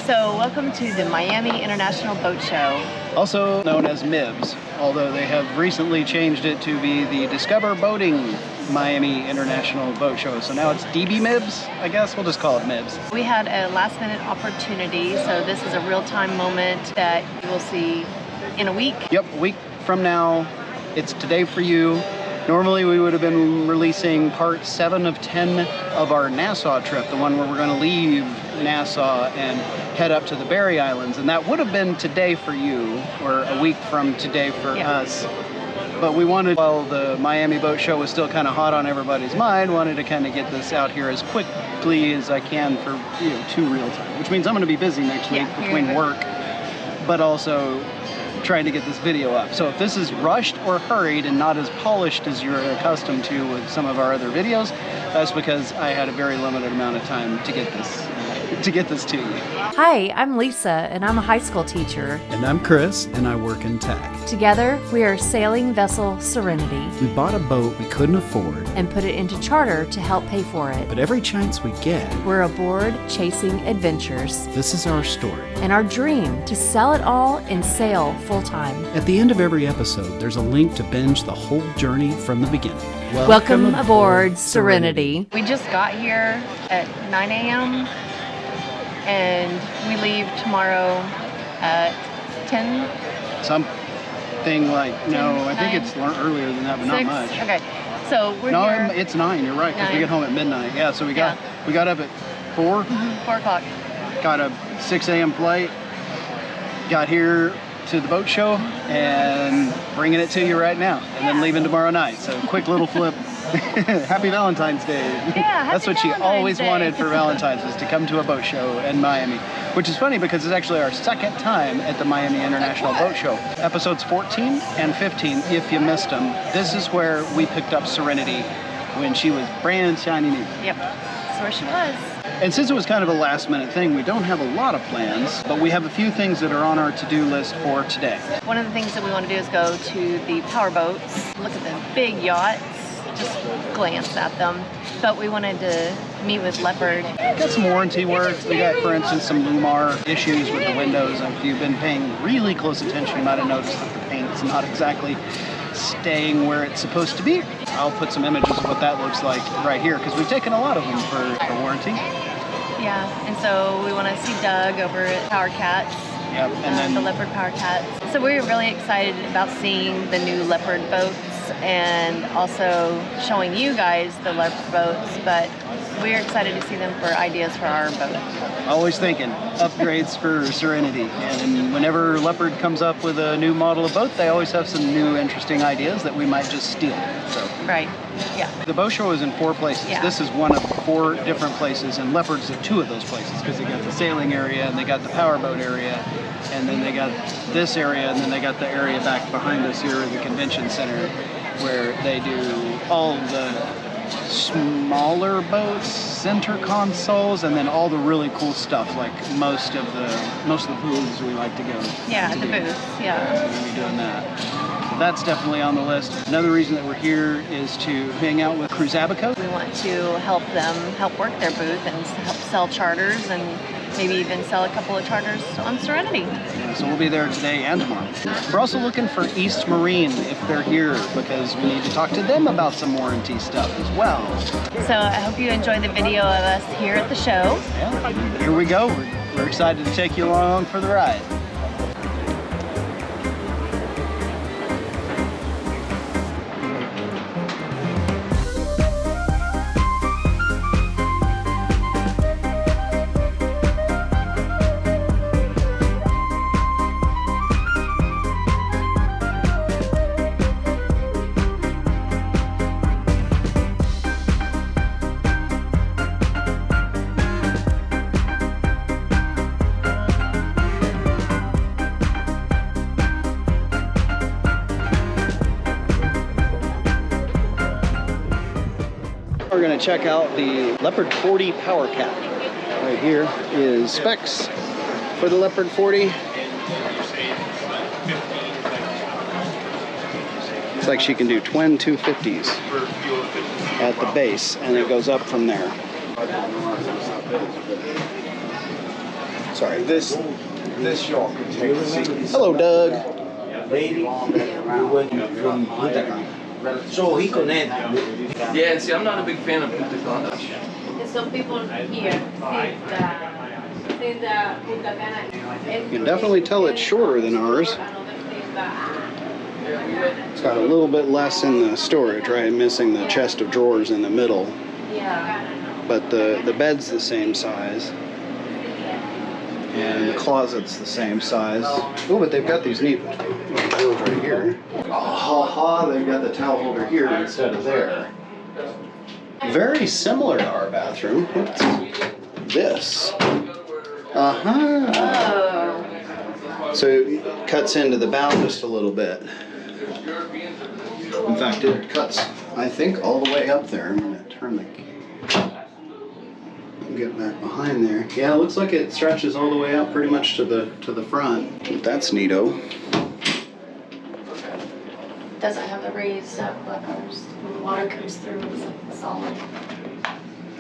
So welcome to the Miami International Boat Show. Also known as MIBS, although they have recently changed it to be the Discover Boating Miami International Boat Show. So now it's DBMIBS, I guess. We'll just call it MIBS. We had a last minute opportunity, so this is a real-time moment that you will see in a week. Yep, a week from now. It's today for you. Normally we would have been releasing part 7 of 10 of our Nassau trip, the one where we're going to leave Nassau and head up to the Berry Islands, and that would have been today for you, or a week from today for us. But we wanted, while the Miami Boat Show was still kind of hot on everybody's mind, wanted to kind of get this out here as quickly as I can for 2 real time, which means I'm going to be busy next week between work, but also trying to get this video up. So if this is rushed or hurried and not as polished as you're accustomed to with some of our other videos, that's because I had a very limited amount of time to get this to you. Hi, I'm Lisa, and I'm a high school teacher. And I'm Chris, and I work in tech. Together, we are sailing vessel Serenity. We bought a boat we couldn't afford and put it into charter to help pay for it. But every chance we get, we're aboard chasing adventures. This is our story. And our dream to sell it all and sail full-time. At the end of every episode, there's a link to binge the whole journey from the beginning. Welcome aboard Serenity. We just got here at 9 a.m. and we leave tomorrow at 10? Something like, I think it's earlier than that, but 6? not much. Okay, so we're here. No, it's 9, you're right, because we get home at midnight. Yeah, so we got up at 4. 4 o'clock. Got a 6 a.m. flight, got here to the boat show, and bringing it to you right now, and then leaving tomorrow night. So quick little flip. Happy Valentine's Day. Yeah, that's what she always wanted for Valentine's, was to come to a boat show in Miami, which is funny because it's actually our second time at the Miami International Boat Show. Episodes 14 and 15, if you missed them, this is where we picked up Serenity when she was brand shiny new. Yep, that's where she was. And since it was kind of a last minute thing, we don't have a lot of plans, but we have a few things that are on our to-do list for today. One of the things that we want to do is go to the power boats, look at the big yachts, just glance at them. But we wanted to meet with Leopard. Got some warranty work. We got, for instance, some Lumar issues with the windows. If you've been paying really close attention, you might have noticed that the paint's not exactly staying where it's supposed to be. I'll put some images of what that looks like right here, because we've taken a lot of them for warranty. Yeah, and so we want to see Doug over at Power Cats. Yep, and then the Leopard Power Cats. So we're really excited about seeing the new Leopard boats and also showing you guys the Leopard boats, but we're excited to see them for ideas for our boat. Always thinking upgrades for Serenity, and whenever Leopard comes up with a new model of boat, they always have some new interesting ideas that we might just steal. So right, yeah. The boat show is in 4 places. Yeah. This is one of 4 different places, and Leopard's at 2 of those places, because they got the sailing area and they got the powerboat area, and then they got this area, and then they got the area back behind us here in the convention center, where they do all the smaller boats, center consoles, and then all the really cool stuff, like most of the booths we like to go. Yeah, the booths. Yeah. We're gonna be doing that. So that's definitely on the list. Another reason that we're here is to hang out with Cruisabico. We want to help them work their booth and help sell charters and maybe even sell a couple of charters on Serenity. Yeah, so we'll be there today and tomorrow. We're also looking for East Marine if they're here, because we need to talk to them about some warranty stuff as well. So I hope you enjoy the video of us here at the show. Yeah, here we go. We're excited to take you along for the ride. We're going to check out the Leopard 40 Power Cat. Right here is specs for the Leopard 40. Looks like she can do twin 250s at the base, and it goes up from there. Sorry. This yacht can take the seats. Hello, Doug. Lady, we went from Punta Cana. So he connected. Yeah, see, I'm not a big fan of Punta Cana. Some people here think that Punta Cana. You can definitely tell it's shorter than ours. It's got a little bit less in the storage, right? Missing the chest of drawers in the middle. Yeah. But the bed's the same size. And the closet's the same size. Oh, but they've got these neat drawers right here. Oh, ha ha, they've got the towel holder here instead of there. Very similar to our bathroom. What's this? Uh-huh. Oh. So it cuts into the bow just a little bit. In fact, it cuts, I think, all the way up there. I'm going to turn the... Get back behind there. Yeah, it looks like it stretches all the way out pretty much to the front. That's neato. Doesn't have the raised buffers. When the water comes through, it's like solid.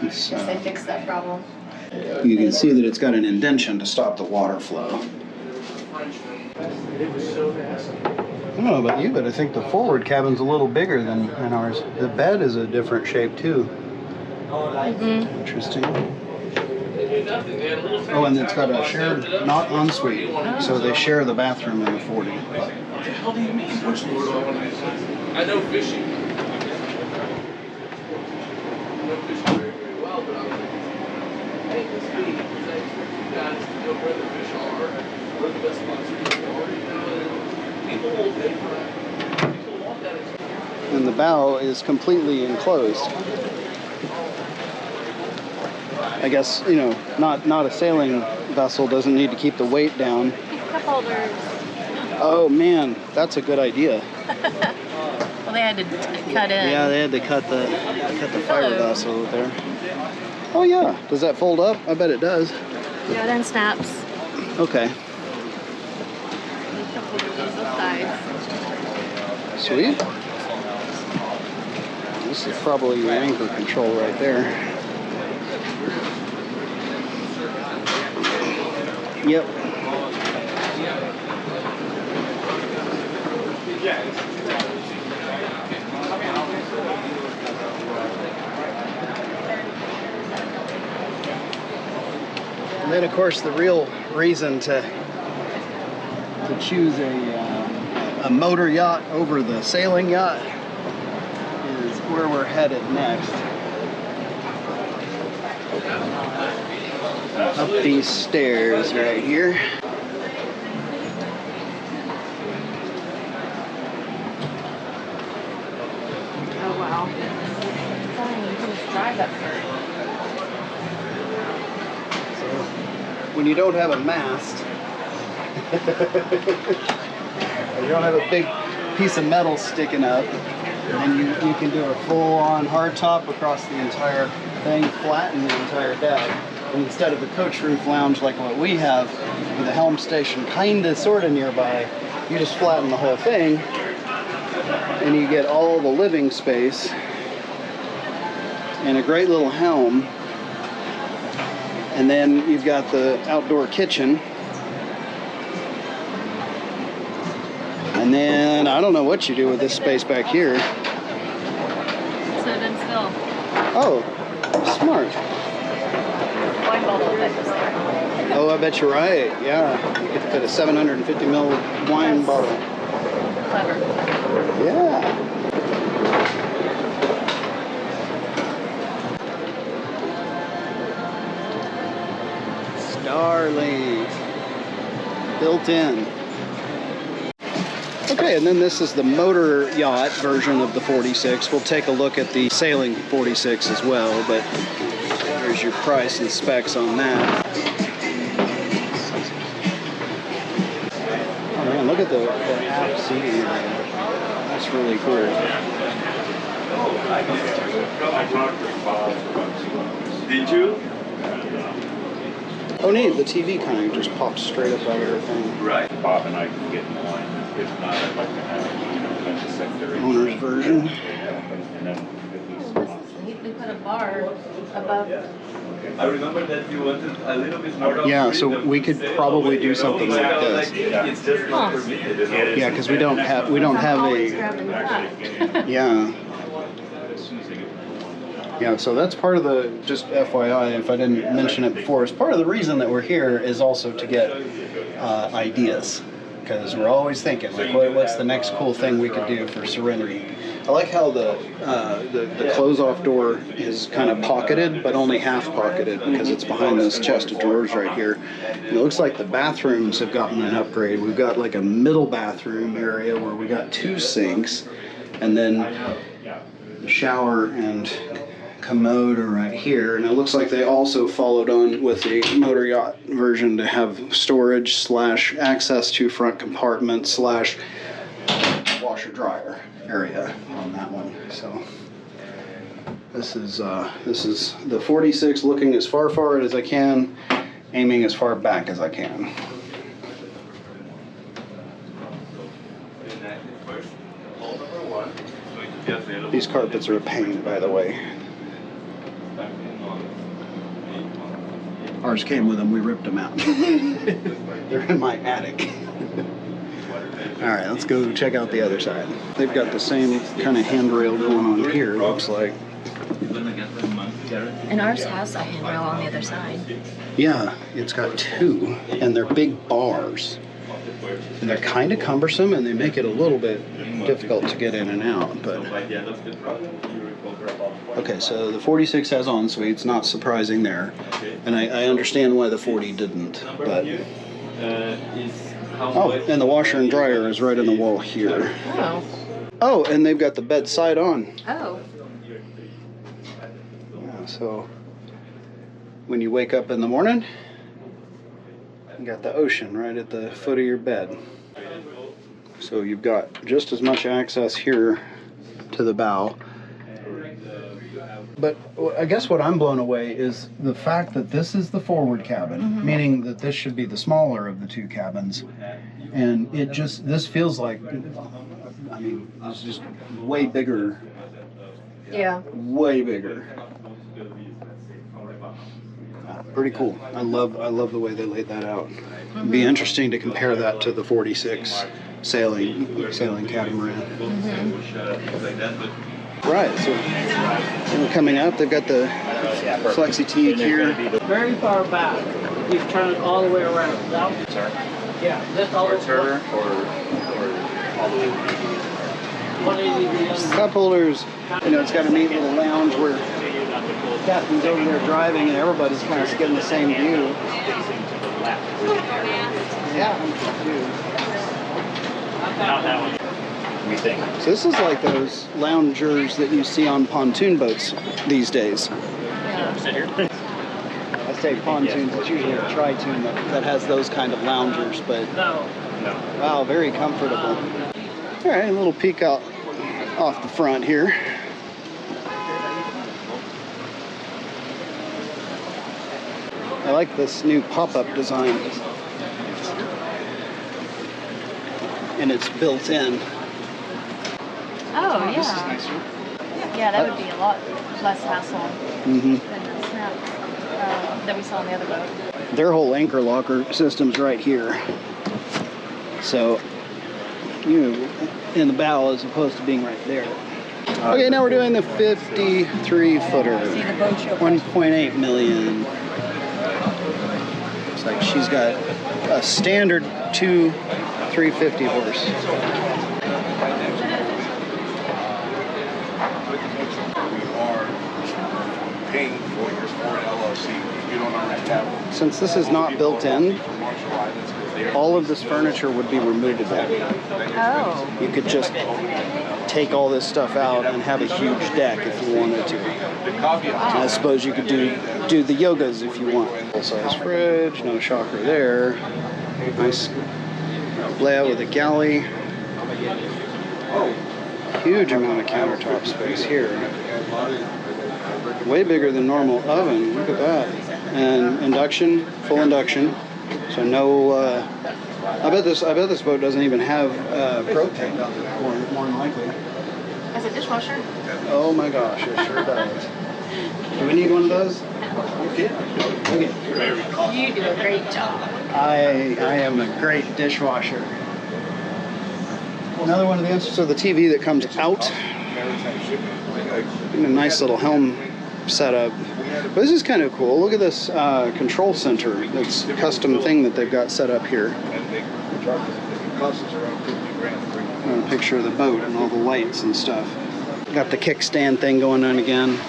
It's, Guess they fixed that problem. you can see that it's got an indentation to stop the water flow. I don't know about you, but I think the forward cabin's a little bigger than ours. The bed is a different shape too. Mm-hmm. Interesting. Oh, and it's got a shared, not ensuite, so they share the bathroom in the 40. What the hell do you mean? Which lure do I want to use? I know fishing. I know fishing very, very well, but I was like, hey, this week, because I expect you guys to know where the fish are, where the best spots are, you know, and people will pay for that. People want that experience. And the bow is completely enclosed. I guess, you know, not a sailing vessel doesn't need to keep the weight down. Cup holders. Oh man, that's a good idea. Well, they had to cut in. Yeah, they had to cut the fiberglass over there. Oh yeah, does that fold up? I bet it does. Yeah, then snaps. Okay. Both sides. Sweet. This is probably your anchor control right there. Yep. And then, of course, the real reason to choose a motor yacht over the sailing yacht is where we're headed next. Up these stairs right here. Oh, wow. Fine, you can just drive up here. When you don't have a mast, or you don't have a big piece of metal sticking up, and you can do a full-on hardtop across the entire thing, flatten the entire deck. And instead of a coach roof lounge like what we have, with a helm station kinda sorta nearby, you just flatten the whole thing, and you get all the living space and a great little helm. And then you've got the outdoor kitchen. And then I don't know what you do with this space back here. Sit and still. Oh, smart. Wine bottle that goes there. Oh, I bet you're right. Yeah, you could fit a 750 ml wine Yes. bottle. Clever. Yeah. Starlink. Built in. Okay, and then this is the motor yacht version of the 46. We'll take a look at the sailing 46 as well, but here's your price and specs on that. Oh man, look at the aft seating area. That's really cool. Did you? Oh neat, the TV kind of just pops straight up out of everything. Right. Bob and I can get in line. If not, I'd like to have, a bunch of secondary. Owner's version. And then if he's They put a bar above. I remember that you wanted a little bit more of Yeah, so freedom. we could probably do something like this. It's just not permitted. You know? Yeah, because we don't have Always a grabbing the front. yeah. Yeah, so that's part of the, just FYI, if I didn't mention it before, is part of the reason that we're here is also to get ideas. Because we're always thinking, like, what's the next cool thing we could do for Serenity? I like how the close-off door is kind of pocketed, but only half pocketed because it's behind this chest of drawers right here. And it looks like the bathrooms have gotten an upgrade. We've got like a middle bathroom area where we got 2 sinks, and then the shower and commode are right here, and it looks like they also followed on with the motor yacht version to have storage / access to front compartment / washer dryer area on that one. So this is the 46 looking as far forward as I can, aiming as far back as I can. These carpets are a pain, by the way. Ours came with them, we ripped them out. They're in my attic. Alright, let's go check out the other side. They've got the same kind of handrail going on here, looks like. And ours has a handrail on the other side. Yeah, it's got 2, and they're big bars. And they're kind of cumbersome, and they make it a little bit difficult to get in and out, but... Okay, so the 46 has en-suites, not surprising there. And I understand why the 40 didn't, but... Oh, and the washer and dryer is right in the wall here. Oh. Oh, and they've got the bed side on. Oh. Yeah, so when you wake up in the morning, you got the ocean right at the foot of your bed. So you've got just as much access here to the bow. But I guess what I'm blown away is the fact that this is the forward cabin, meaning that this should be the smaller of the 2 cabins. And it just, this feels like, I mean, it's just way bigger. Yeah. Way bigger. Pretty cool. I love the way they laid that out. It'd be interesting to compare that to the 46 sailing catamaran. Right, so we're coming up. They've got the flexi teak here. Very far back. You turn it all the way around. Sorry? Yeah, just all the way Turner or all the way? 180 Cup holders. You know, it's got a neat little lounge where captain's over there driving and everybody's kind of getting the same view. Yeah, Not that one. We think. so this is like those loungers that you see on pontoon boats these days. Sit here. I say pontoons, it's usually a tri-toon that has those kind of loungers, but No. wow, very comfortable. All right, a little peek out off the front here. I like this new pop-up design. And it's built in. Oh, This is yeah. nicer. Yeah, that would be a lot less hassle Mm-hmm. than the snap that we saw on the other boat. Their whole anchor locker system's right here. So, you in the bow as opposed to being right there. Okay, now we're doing the 53-footer. 1.8 million. Looks like she's got a standard 350 horse. Paying for your Ford LLC. You don't already have one. Since this is not built in, all of this furniture would be removable. Oh. You could just take all this stuff out and have a huge deck if you wanted to. And I suppose you could do the yogas if you want. Full-size fridge, no shocker there. Nice layout with a galley. Huge amount of countertop space here. Way bigger than normal oven. Look at that. And induction, full induction. So no. I bet this boat doesn't even have propane. More than likely. As a dishwasher? Oh my gosh, it sure does. Do we need one of those? Okay. You do a great job. I am a great dishwasher. Another one of the answers to the TV that comes out. And a nice little helm setup. But this is kind of cool. Look at this control center. That's a custom thing that they've got set up here. A picture of the boat and all the lights and stuff. Got the kickstand thing going on again.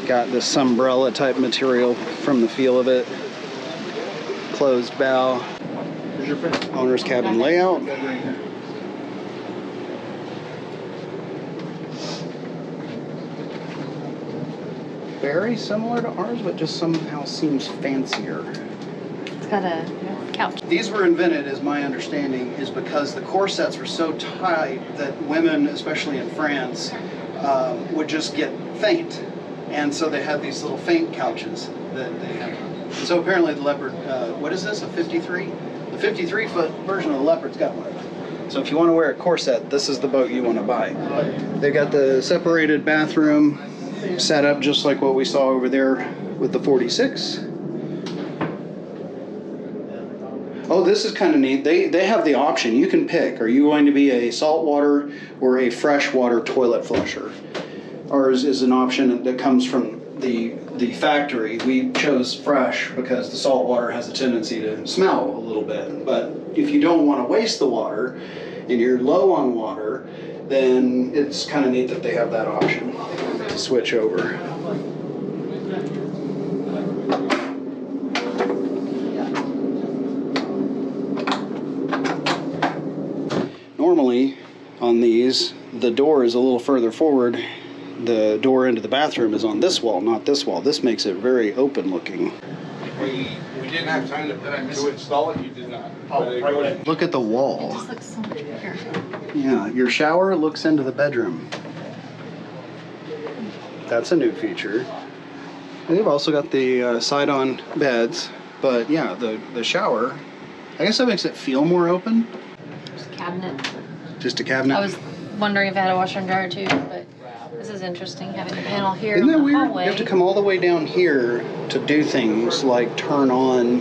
Got this umbrella type material from the feel of it. Closed bow. Owner's cabin layout. Very similar to ours, but just somehow seems fancier. It's got a couch. These were invented, as my understanding, is because the corsets were so tight that women, especially in France, would just get faint. And so they had these little faint couches that they have. So apparently the Leopard, what is this, a 53? The 53-foot version of the Leopard's got one of them. So if you want to wear a corset, this is the boat you want to buy. They've got the separated bathroom set up just like what we saw over there with the 46. Oh, this is kind of neat. They have the option. You can pick. Are you going to be a saltwater or a freshwater toilet flusher? Ours is an option that comes from the factory. We chose fresh because the saltwater has a tendency to smell a little bit. But if you don't want to waste the water and you're low on water, then it's kind of neat that they have that option to switch over. Normally on these, the door is a little further forward. The door into the bathroom is on this wall, not this wall. This makes it very open looking. We didn't have time to install it. You did not. Look at the wall. It just looks so much bigger. Yeah, your shower looks into the bedroom. That's a new feature. And they've also got the side-on beds, but yeah, the shower, I guess that makes it feel more open. Just a cabinet. Just a cabinet. I was wondering if it had a washer and dryer too, but this is interesting, having a panel here Isn't in that the weird? hallway. You have to come all the way down here to do things like turn on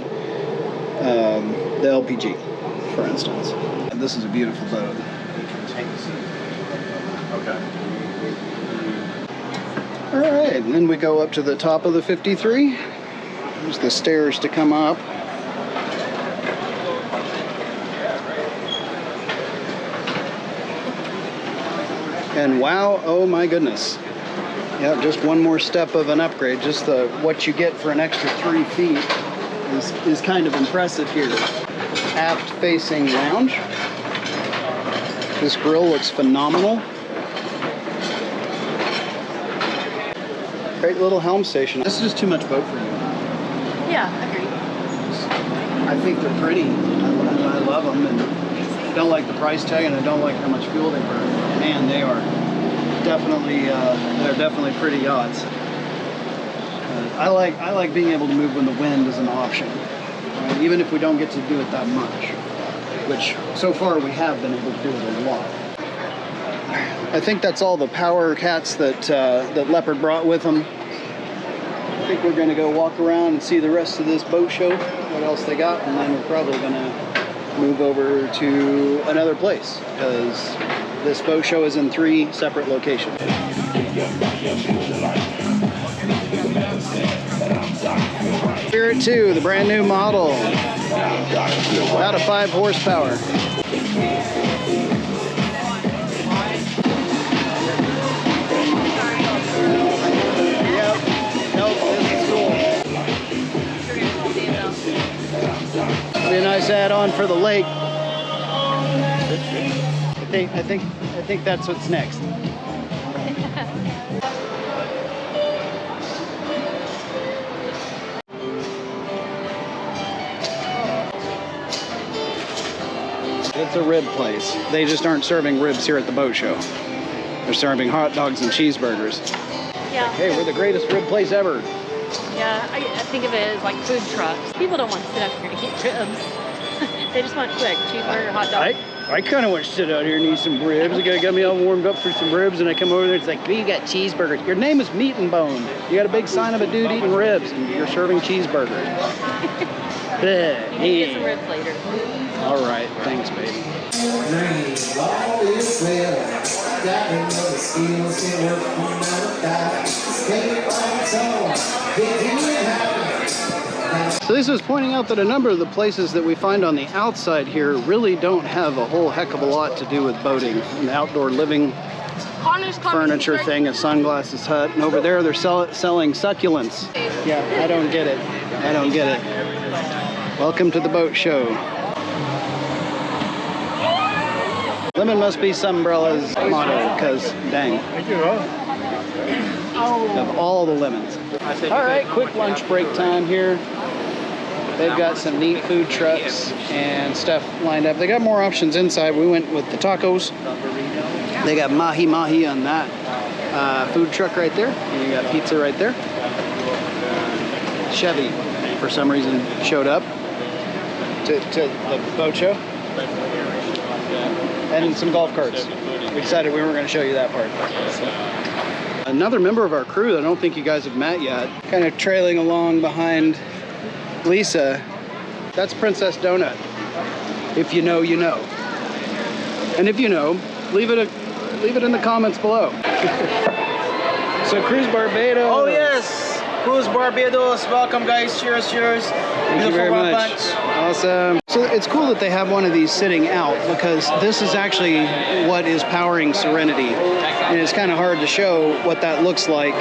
the LPG, for instance. And this is a beautiful boat. Okay. All right, and then we go up to the top of the 53. There's the stairs to come up. And wow, oh my goodness. Yeah, just one more step of an upgrade. Just what you get for an extra 3 feet is kind of impressive here. Aft facing lounge. This grill looks phenomenal. Great little helm station. This is just too much boat for you. Yeah, agreed. I think they're pretty. I love them, and don't like the price tag, and I don't like how much fuel they burn. Man, they are definitely they're definitely pretty yachts. I like being able to move when the wind is an option, even if we don't get to do it that much. Which so far we have been able to do it a lot. I think that's all the power cats that Leopard brought with them. I think we're going to go walk around and see the rest of this boat show, what else they got, and then we're probably going to move over to another place because this boat show is in 3 separate locations. Spirit 2, the brand new model, about a 5 horsepower. Be a nice add-on for the lake. I think that's what's next. It's a rib place. They just aren't serving ribs here at the boat show. They're serving hot dogs and cheeseburgers. Yeah. Hey, we're the greatest rib place ever. Yeah, I think of it as like food trucks. People don't want to sit up here and eat ribs. They just want quick cheeseburger, hot dog. I kind of want to sit out here and eat some ribs. The guy got me all warmed up for some ribs, and I come over there, it's like, you got cheeseburgers. Your name is Meat and Bone. You got a big sign of a dude eating ribs, and you're serving cheeseburgers. Get some ribs later. All right, thanks, baby. So this was pointing out that a number of the places that we find on the outside here really don't have a whole heck of a lot to do with boating. An outdoor living furniture thing, a sunglasses hut, and over there they're selling succulents. Yeah, I don't get it. I don't get it. Welcome to the boat show. Lemon must be Sumbrella's motto, because dang. Of all the lemons. All right, quick lunch break time here. They've got some neat food trucks and stuff lined up. They got more options inside. We went with the tacos. They got mahi-mahi on that food truck right there. And you got pizza right there. Chevy, for some reason, showed up to the boat show. And some golf carts. We decided we weren't going to show you that part. So. Another member of our crew that I don't think you guys have met yet, kind of trailing along behind Lisa. That's Princess Donut. If you know, you know. And if you know, leave it in the comments below. So Cruise Barbados. Oh yes, Cruise Barbados. Welcome guys. Cheers, cheers. Thank you very much. Awesome. So it's cool that they have one of these sitting out, because this is actually what is powering Serenity. And it's kind of hard to show what that looks like.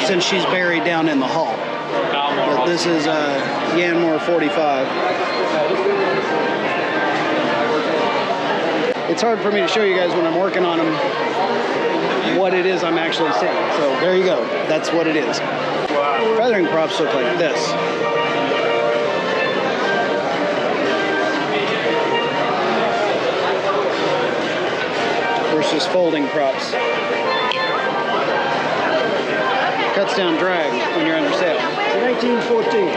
Since she's buried down in the hull. But this is Yanmar 45. It's hard for me to show you guys when I'm working on them what it is I'm actually seeing. So there you go. That's what it is. Feathering props look like this. Versus folding props. Cuts down drag when you're under sail. It's an 1814.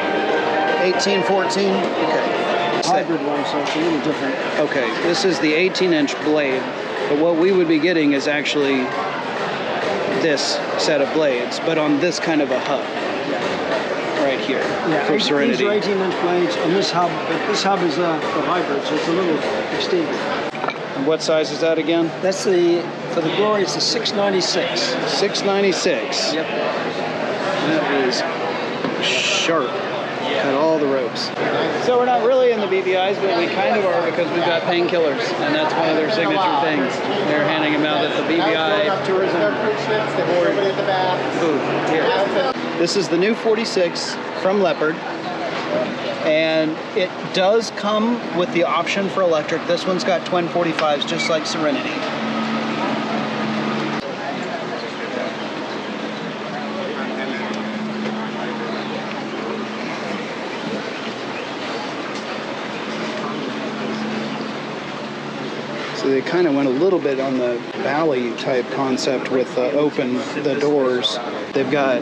1814? Okay. Hybrid one, so it's a little different. Okay, this is the 18-inch blade, but what we would be getting is actually this set of blades, but on this kind of a hub. Right here, for Serenity. These are 18-inch blades on this hub, but this hub is a hybrid, so it's a little extended. And what size is that again? That's for the Glory, it's the 696. 696. Yep. That is sharp. Cut all the ropes. So we're not really in the BBIs, but we kind of are, because we've got painkillers, and that's one of their signature things. They're handing them out at the BBI tourism booth here. This is the new 46 from Leopard, and it does come with the option for electric. This one's got twin 45s, just like Serenity. So they kind of went a little bit on the valley type concept with open the doors. They've got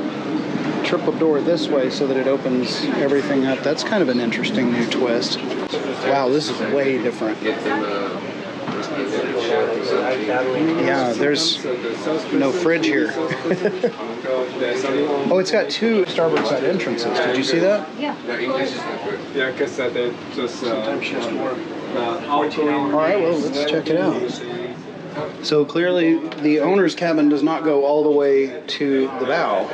triple door this way so that it opens everything up. That's kind of an interesting new twist. Wow, this is way different. Yeah, there's no fridge here. Oh, it's got two starboard side entrances. Did you see that? Yeah. Yeah, because they just All right, well, let's check it out. So clearly the owner's cabin does not go all the way to the bow.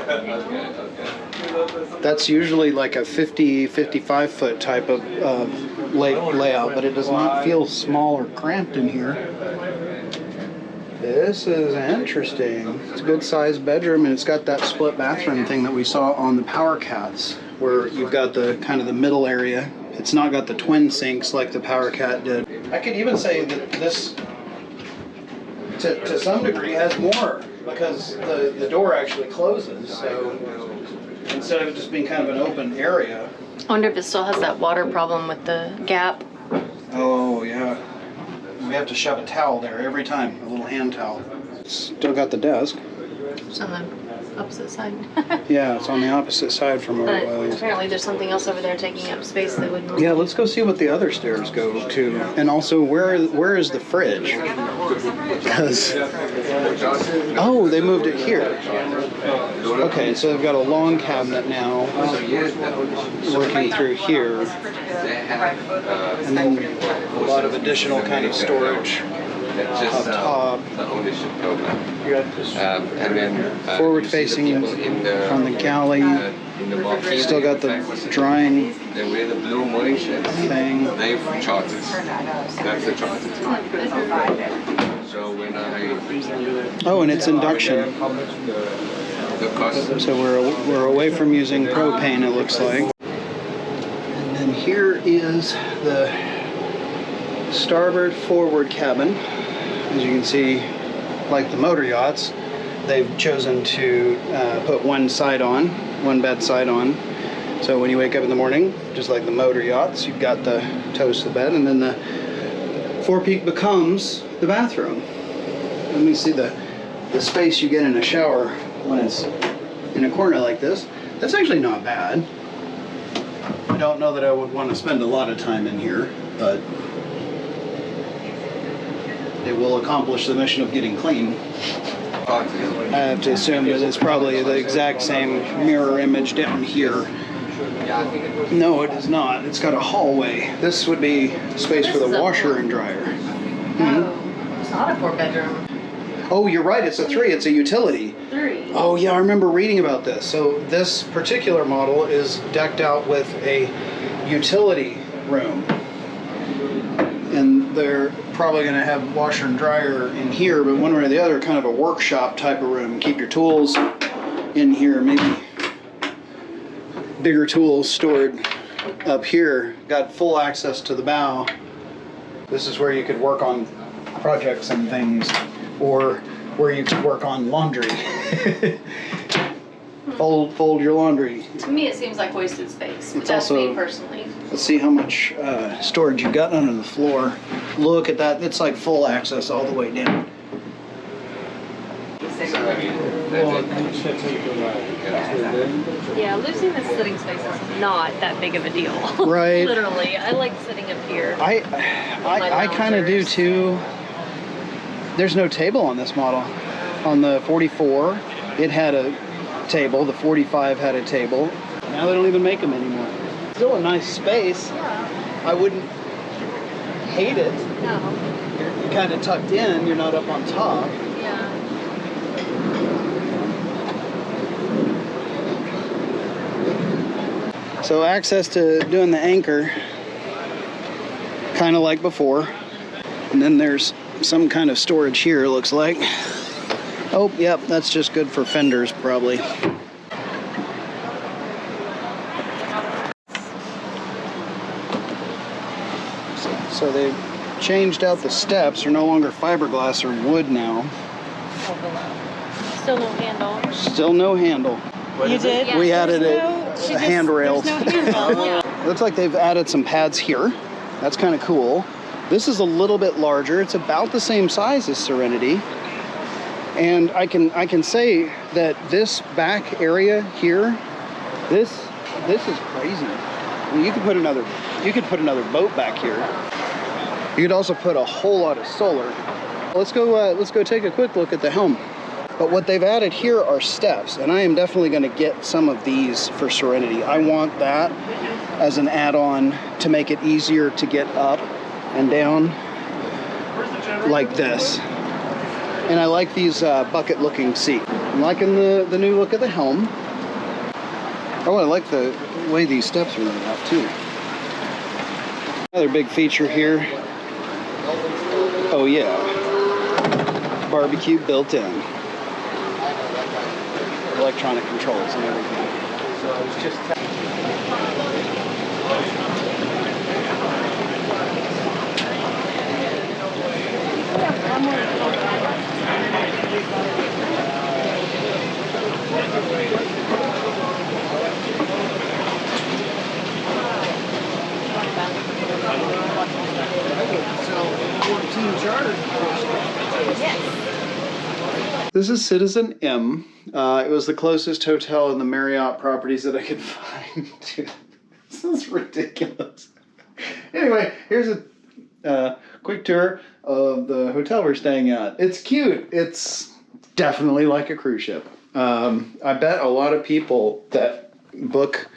That's usually like a 55 foot type of layout, but it does not feel small or cramped in here. This is interesting. It's a good sized bedroom, and it's got that split bathroom thing that we saw on the Power Cats, where you've got the kind of the middle area. It's not got the twin sinks like the Power Cat did. I could even say that this, to some degree, has more, because the door actually closes, so instead of it just being kind of an open area. I wonder if it still has that water problem with the gap. Oh, yeah. We have to shove a towel there every time, a little hand towel. Still got the desk. opposite side. Yeah, it's on the opposite side from where But it was. apparently there's something else over there taking up space that would move. Yeah, let's go see what the other stairs go to. And also, where is the fridge? Because, oh, they moved it here. Okay, so they've got a long cabinet now, working through here. And then a lot of additional kind of storage up top. And then Forward facing on the galley. Still got the drying the way the blue morning sheds, thing. they've charted. That's the charted. So when Oh, and it's induction. the cost. So we're away from using propane, it looks like. And then here is the starboard forward cabin. As you can see, like the motor yachts, they've chosen to put one side on, one bed side on. So when you wake up in the morning, just like the motor yachts, you've got the toes to the bed, and then the forepeak becomes the bathroom. Let me see the space you get in a shower when it's in a corner like this. That's actually not bad. I don't know that I would want to spend a lot of time in here, but it will accomplish the mission of getting clean. I have to assume that it's probably the exact same mirror image down here. No, it is not. It's got a hallway. This would be space for the washer and dryer. Oh, it's not a 4-bedroom. Oh, you're right. It's a 3. It's a utility. 3. Oh, yeah. I remember reading about this. So this particular model is decked out with a utility room. And they're probably going to have washer and dryer in here, but one way or the other, kind of a workshop type of room. Keep your tools in here, maybe bigger tools stored up here. Got full access to the bow. This is where you could work on projects and things, or where you could work on laundry. Fold your laundry. To me, it seems like wasted space. But It's that's also- me personally. Let's see how much storage you've got under the floor. Look at that. It's like full access all the way down. Yeah, losing the sitting space is not that big of a deal. Right. Literally, I like sitting up here. I kind of do too. There's no table on this model. On the 44, it had a table. The 45 had a table. Now they don't even make them anymore. Still a nice space. I wouldn't hate it. No. You're kind of tucked in. You're not up on top. Yeah. So access to doing the anchor, kind of like before. And then there's some kind of storage here, it looks like. Oh, yep, that's just good for fenders, probably. So they've changed out the steps. They're no longer fiberglass or wood now. Still no handle. Still no handle. You did? We Yeah. added There's a handrails. There's no handle. Yeah. Looks like they've added some pads here. That's kind of cool. This is a little bit larger. It's about the same size as Serenity. And I can say that this back area here, this is crazy. I mean, you could put another boat back here. You could also put a whole lot of solar. Let's go take a quick look at the helm. But what they've added here are steps, and I am definitely going to get some of these for Serenity. I want that as an add-on to make it easier to get up and down like this. And I like these bucket-looking seats. I'm liking the new look of the helm. Oh, I like the way these steps are laid out too. Another big feature here. Oh yeah, barbecue built in. Electronic controls and everything. So I was just This is Citizen M. It was the closest hotel in the Marriott properties that I could find. Dude, this is ridiculous. Anyway, here's a quick tour of the hotel we're staying at. It's cute. It's definitely like a cruise ship. I bet a lot of people that book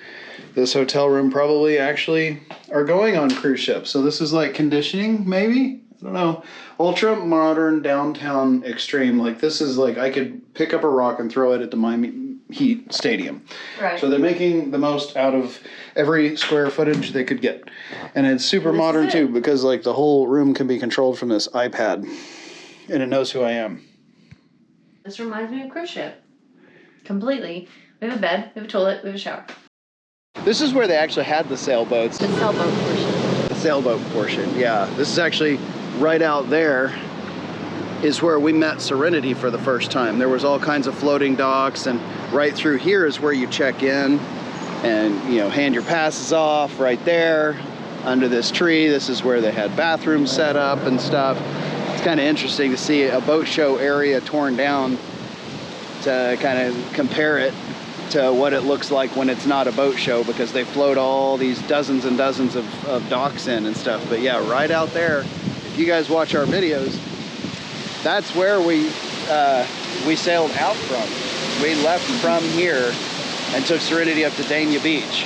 this hotel room probably actually are going on cruise ships. So this is like conditioning, maybe? I don't know. Ultra modern downtown extreme. Like this is like I could pick up a rock and throw it at the Miami Heat Stadium. Right. So they're making the most out of every square footage they could get. And it's super modern too, because like the whole room can be controlled from this iPad. And it knows who I am. This reminds me of a cruise ship. Completely. We have a bed, we have a toilet, we have a shower. This is where they actually had the sailboats. The sailboat portion. The sailboat portion, yeah. This is actually right out there is where we met Serenity for the first time. There was all kinds of floating docks, and right through here is where you check in and, you know, hand your passes off right there under this tree. This is where they had bathrooms set up and stuff. It's kind of interesting to see a boat show area torn down to kind of compare it to what it looks like when it's not a boat show, because they float all these dozens and dozens of docks in and stuff. But yeah, right out there, if you guys watch our videos, that's where we sailed out from. We left from here and took Serenity up to Dania Beach.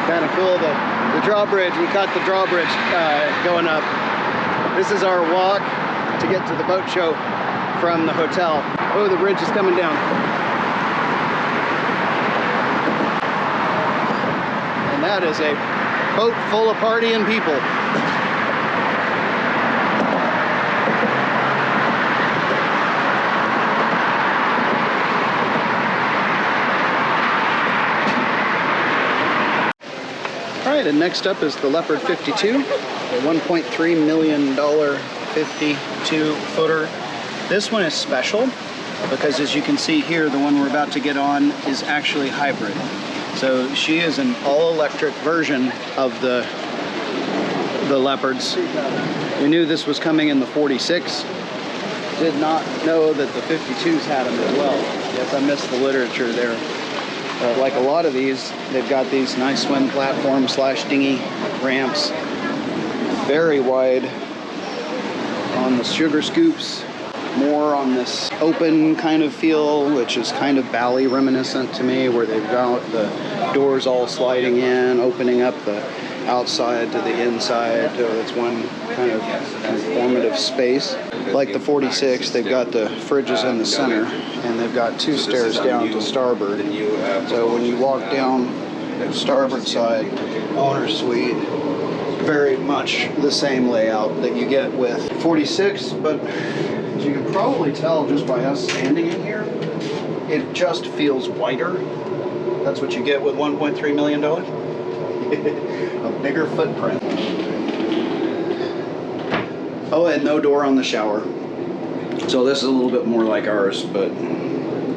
Kind of cool, the drawbridge, we caught the drawbridge going up. This is our walk to get to the boat show from the hotel. Oh, the bridge is coming down. And that is a boat full of partying people. All right, and next up is the Leopard 52, the $1.3 million 52 footer. This one is special because, as you can see here, the one we're about to get on is actually hybrid. So she is an all-electric version of the Leopards. We knew this was coming in the 46. Did not know that the 52s had them as well. Yes, I missed the literature there. Like a lot of these, they've got these nice swim platforms / dinghy ramps. Very wide on the sugar scoops. More on this open kind of feel, which is kind of Bali reminiscent to me, where they've got the doors all sliding in, opening up the outside to the inside. So it's one kind of informative space. Like the 46, they've got the fridges in the center, and they've got 2 stairs down to starboard. So when you walk down the starboard side, owner's suite, very much the same layout that you get with 46, but as you can probably tell just by us standing in here, it just feels wider. That's what you get with $1.3 million. A bigger footprint. Oh, and no door on the shower. So this is a little bit more like ours, but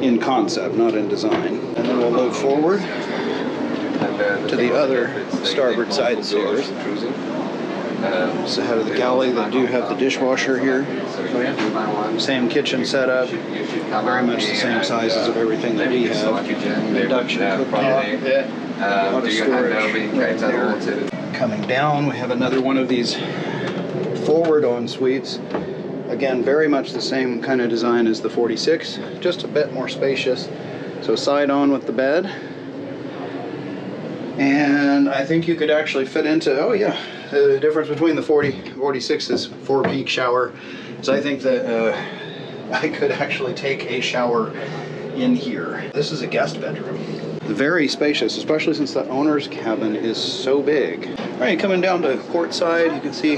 in concept, not in design. And then we'll move forward to the other starboard side stairs. So out of the galley, they do have the dishwasher here. Same kitchen setup, very much the same sizes of everything that we have. Induction cooktop, a lot of storage. Coming down, we have another one of these forward en-suites. Again, very much the same kind of design as the 46, just a bit more spacious. So side on with the bed. And I think you could actually fit into, oh yeah, the difference between the 46 is 4 peak shower. So I think that I could actually take a shower in here. This is a guest bedroom. Very spacious, especially since the owner's cabin is so big. All right, coming down to port side, you can see,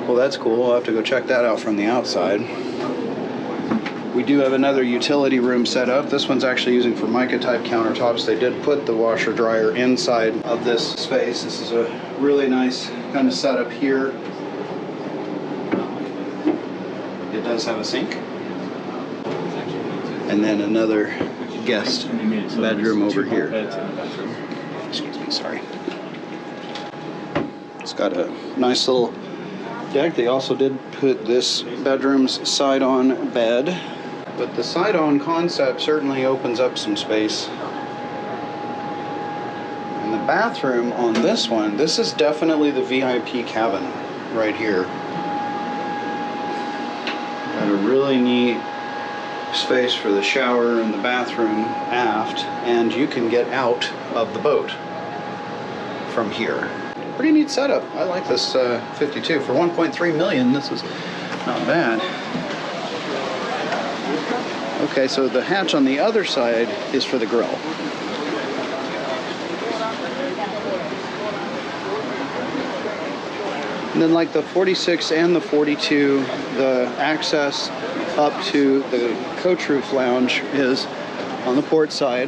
well, that's cool. I'll have to go check that out from the outside. We do have another utility room set up. This one's actually using Formica type countertops. They did put the washer dryer inside of this space. This is a really nice kind of setup here. It does have a sink. And then another guest bedroom over here. Excuse me, sorry. It's got a nice little deck. They also did put this bedroom's side-on bed, but the side-on concept certainly opens up some space. And the bathroom on this one, this is definitely the VIP cabin right here. Got a really neat space for the shower and the bathroom aft, and you can get out of the boat from here. Pretty neat setup. I like this 52 for 1.3 million. This is not bad. Okay, so the hatch on the other side is for the grill. And then like the 46 and the 42, the access up to the coach roof lounge is on the port side.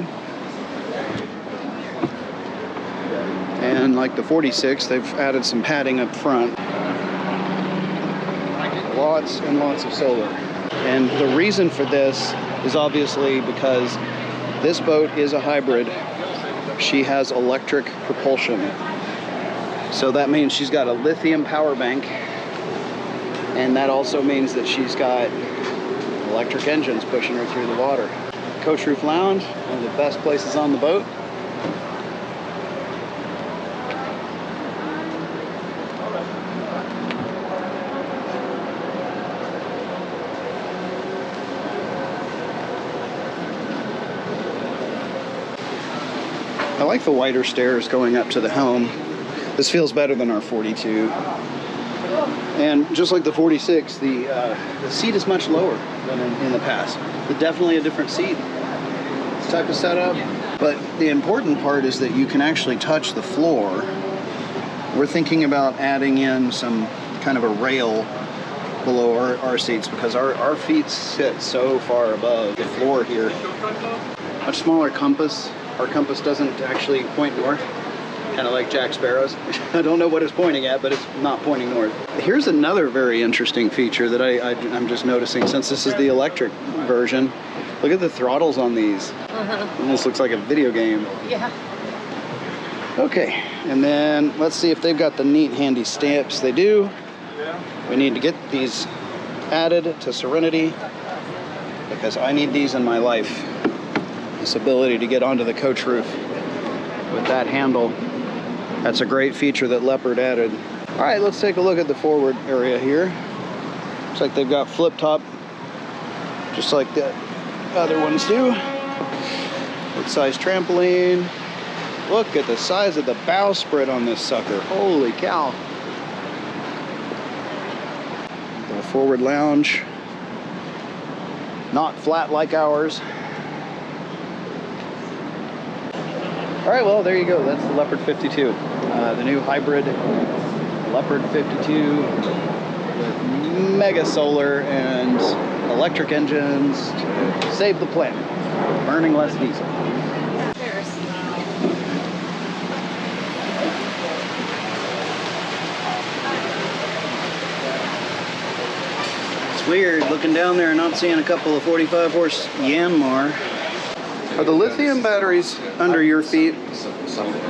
And like the 46, they've added some padding up front. Lots and lots of solar. And the reason for this is obviously because this boat is a hybrid. She has electric propulsion. So that means she's got a lithium power bank. And that also means that she's got electric engines pushing her through the water. Coach roof lounge, one of the best places on the boat. I like the wider stairs going up to the helm. This feels better than our 42. And just like the 46, the seat is much lower than in the past. It's definitely a different seat. This type of setup. But the important part is that you can actually touch the floor. We're thinking about adding in some kind of a rail below our seats because our feet sit so far above the floor here. Much smaller compass. Our compass doesn't actually point north, kind of like Jack Sparrow's. I don't know what it's pointing at, but it's not pointing north. Here's another very interesting feature that I'm just noticing since this is the electric version. Look at the throttles on these. Almost looks like a video game. Yeah. Okay, and then let's see if they've got the neat handy stamps. They do. We need to get these added to Serenity because I need these in my life. This ability to get onto the coach roof with that handle. That's a great feature that Leopard added. All right, let's take a look at the forward area here. Looks like they've got flip top, just like the other ones do. Good size trampoline. Look at the size of the bowsprit on this sucker. Holy cow. The forward lounge, not flat like ours. All right, well, there you go. That's the Leopard 52, the new hybrid Leopard 52 with mega solar and electric engines to save the planet, burning less diesel. It's weird looking down there and not seeing a couple of 45-horse Yanmar. Are the lithium batteries under your feet?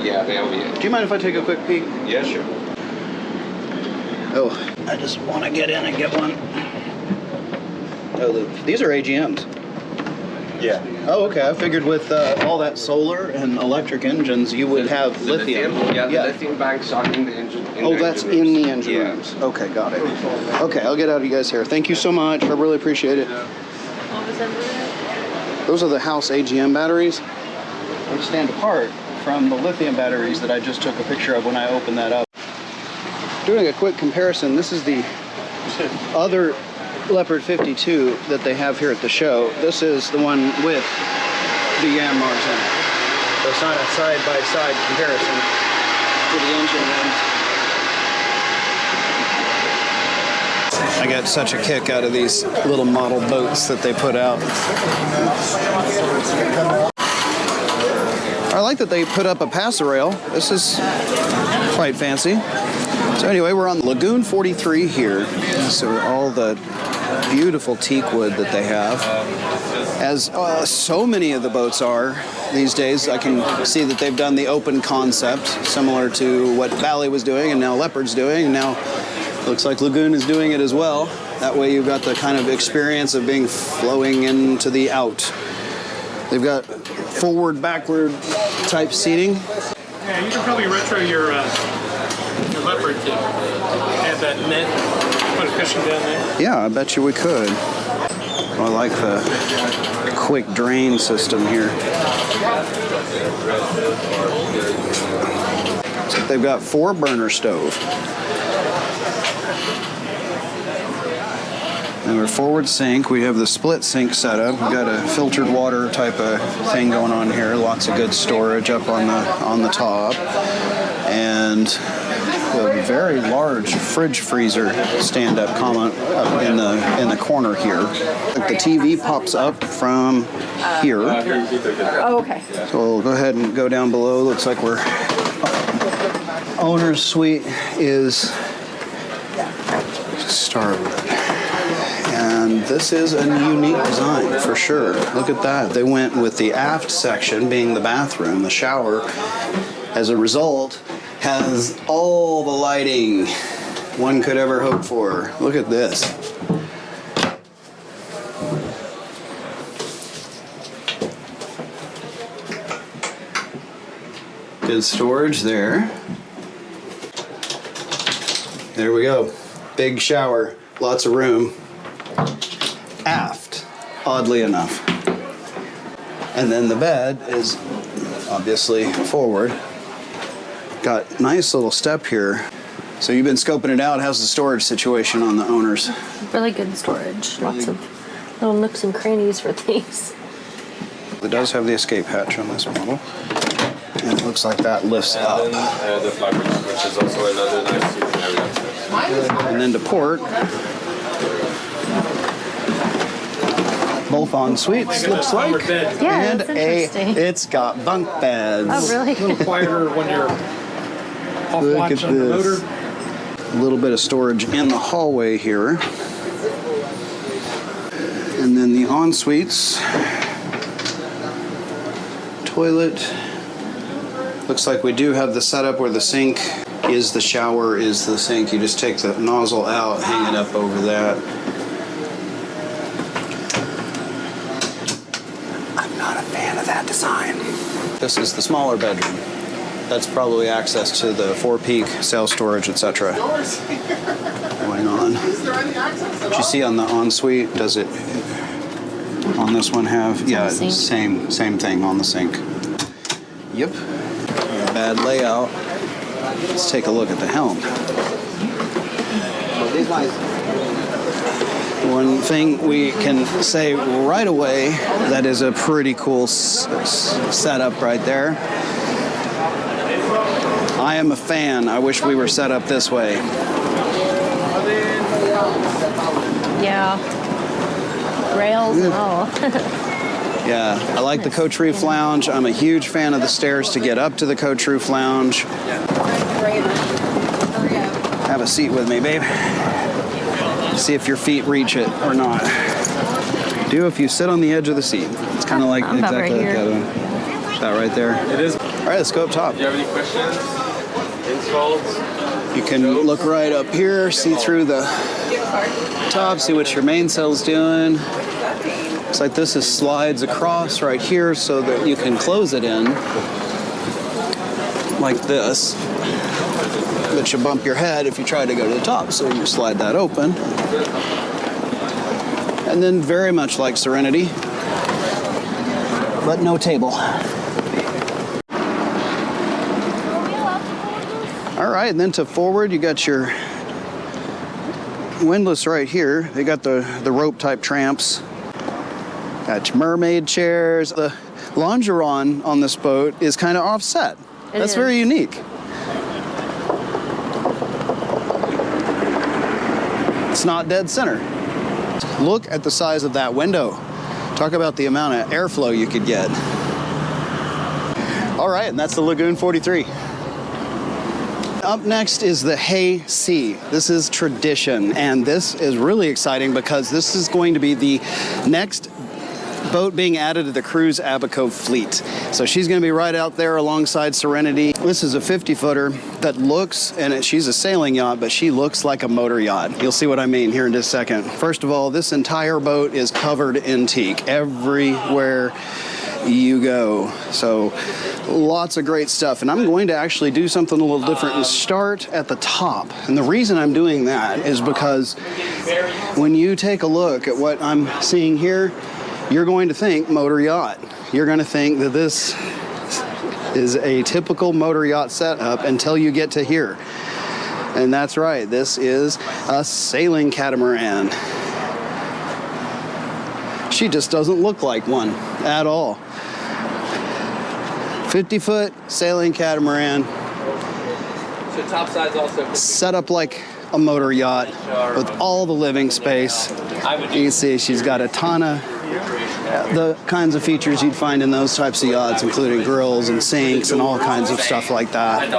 Yeah, they'll be. Do you mind if I take a quick peek? Yeah, sure. Oh, I just want to get in and get one. Oh, these are AGMs. Yeah. Oh, okay. I figured with all that solar and electric engines, you would have lithium. Yeah, the lithium banks are in the engine. That's in the engine rooms. Okay, got it. Okay, I'll get out of you guys' hair. Thank you so much. I really appreciate it. Those are the house AGM batteries, which stand apart from the lithium batteries that I just took a picture of when I opened that up. Doing a quick comparison, this is the other Leopard 52 that they have here at the show. This is the one with the Yanmars in it. So it's not a side-by-side comparison to the engine rooms. I got such a kick out of these little model boats that they put out. I like that they put up a passerelle. This is quite fancy. So anyway, we're on Lagoon 43 here. So all the beautiful teak wood that they have. As so many of the boats are these days, I can see that they've done the open concept, similar to what Valley was doing and now Leopard's doing, and now Looks like Lagoon is doing it as well. That way you've got the kind of experience of being flowing into the out. They've got forward, backward type seating. Yeah, you can probably retro your Leopard too. Add that net, put a cushion down there. Yeah, I bet you we could. I like the quick drain system here. So they've got 4-burner stove. And we're forward sink. We have the split sink setup. We've got a filtered water type of thing going on here. Lots of good storage up on the top. And a very large fridge freezer stand-up up in the corner here. The TV pops up from here. Oh, okay. So we'll go ahead and go down below. Looks like we're owner's suite is starboard. And this is a unique design for sure. Look at that. They went with the aft section being the bathroom. The shower, as a result, has all the lighting one could ever hope for. Look at this. Good storage there. There we go. Big shower, lots of room. Aft, oddly enough. And then the bed is obviously forward. Got nice little step here. So you've been scoping it out. How's the storage situation on the owners? Really good storage. Lots of little nooks and crannies for things. It does have the escape hatch on this model. And it looks like that lifts up. The fabric, which is also another nice seating area. And then to port, both en suites, looks like. Yeah, and that's interesting. it's got bunk beds. Oh, really? A little quieter when you're off Look watch at on the this. motor. A little bit of storage in the hallway here. And then the en suites. Toilet. Looks like we do have the setup where the sink is the shower, is the sink. You just take the nozzle out, hang it up over that. I'm not a fan of that design. This is the smaller bedroom. That's probably access to the 4-peak, sail storage, etc. Going on. Did you see on the ensuite? Does it on this one have? Yeah, same thing on the sink. Yep. Bad layout. Let's take a look at the helm. One thing we can say right away, that is a pretty cool setup right there. I am a fan. I wish we were set up this way. Yeah. Rails and all. Yeah, I like the coach roof lounge. I'm a huge fan of the stairs to get up to the coach roof lounge. Have a seat with me, babe. See if your feet reach it or not. Do if you sit on the edge of the seat. It's kind of like exactly like that one. That right there. It is. All right, let's go up top. Do you have any questions? Installs? You can look right up here, see through the top, see what your mainsail's doing. Looks like this slides across right here so that you can close it in like this. But you bump your head if you try to go to the top, so you slide that open. And then very much like Serenity, but no table. All right, and then to forward, you got your windlass right here. They got the rope type tramps. Got your mermaid chairs. The longeron on this boat is kind of offset. That's very unique. It's not dead center. Look at the size of that window. Talk about the amount of airflow you could get. All right, and that's the Lagoon 43. Up next is the Haysea. This is tradition, and this is really exciting because this is going to be the next boat being added to the Cruise Abaco fleet. So she's going to be right out there alongside Serenity. This is a 50-footer that looks, and she's a sailing yacht, but she looks like a motor yacht. You'll see what I mean here in just a second. First of all, this entire boat is covered in teak everywhere you go. So lots of great stuff. And I'm going to actually do something a little different and start at the top. And the reason I'm doing that is because when you take a look at what I'm seeing here, you're going to think motor yacht. You're going to think that this is a typical motor yacht setup until you get to here. And that's right, this is a sailing catamaran. She just doesn't look like one at all. 50-foot sailing catamaran. So top side's also set up like a motor yacht with all the living space. You can see she's got a ton of the kinds of features you'd find in those types of yachts, including grills and sinks and all kinds of stuff like that.